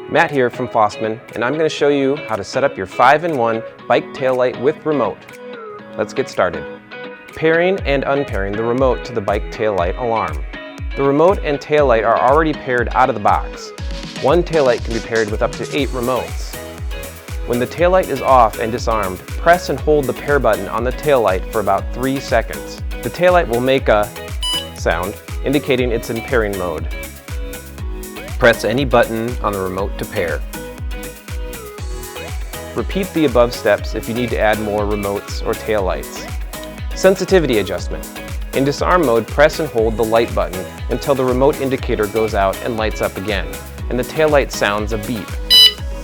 Matt here from Fosmon, and I'm going to show you how to set up your 5-in-1 bike taillight with remote. Let's get started. Pairing and unpairing the remote to the bike taillight alarm. The remote and taillight are already paired out of the box. One taillight can be paired with up to 8 remotes. When the taillight is off and disarmed, press and hold the pair button on the taillight for about 3 seconds. The taillight will make a sound indicating it's in pairing mode. Press any button on the remote to pair. Repeat the above steps if you need to add more remotes or taillights. Sensitivity adjustment. In disarm mode, press and hold the light button until the remote indicator goes out and lights up again, and the taillight sounds a beep,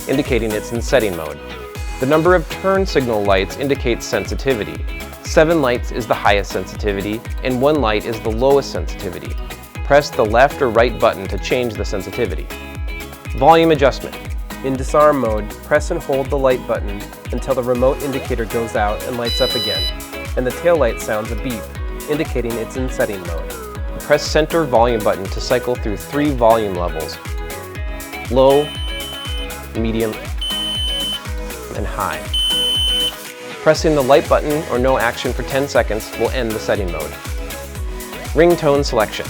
indicating it's in setting mode. The number of turn signal lights indicates sensitivity. 7 lights is the highest sensitivity, and 1 light is the lowest sensitivity. Press the left or right button to change the sensitivity. Volume adjustment. In disarm mode, press and hold the light button until the remote indicator goes out and lights up again, and the taillight sounds a beep, indicating it's in setting mode. Press center volume button to cycle through 3 volume levels: low, medium, and high. Pressing the light button or no action for 10 seconds will end the setting mode. Ringtone selection.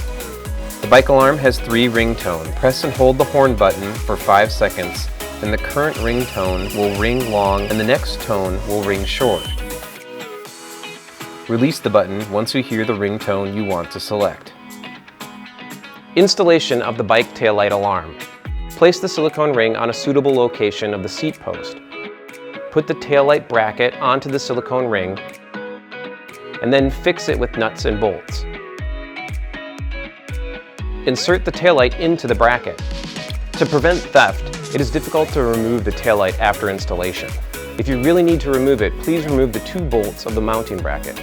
The bike alarm has 3 ringtone. Press and hold the horn button for 5 seconds, and the current ringtone will ring long and the next tone will ring short. Release the button once you hear the ringtone you want to select. Installation of the bike taillight alarm. Place the silicone ring on a suitable location of the seat post. Put the taillight bracket onto the silicone ring and then fix it with nuts and bolts. Insert the taillight into the bracket. To prevent theft, it is difficult to remove the taillight after installation. If you really need to remove it, please remove the 2 bolts of the mounting bracket.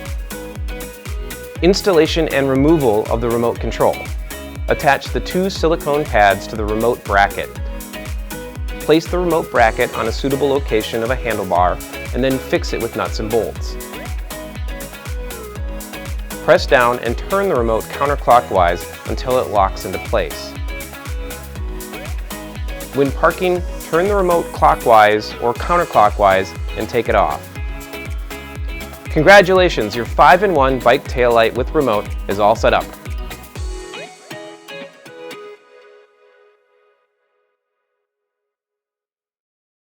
Installation and removal of the remote control. Attach the 2 silicone pads to the remote bracket. Place the remote bracket on a suitable location of a handlebar and then fix it with nuts and bolts. Press down and turn the remote counterclockwise until it locks into place. When parking, turn the remote clockwise or counterclockwise and take it off. Congratulations, your 5-in-1 bike taillight with remote is all set up.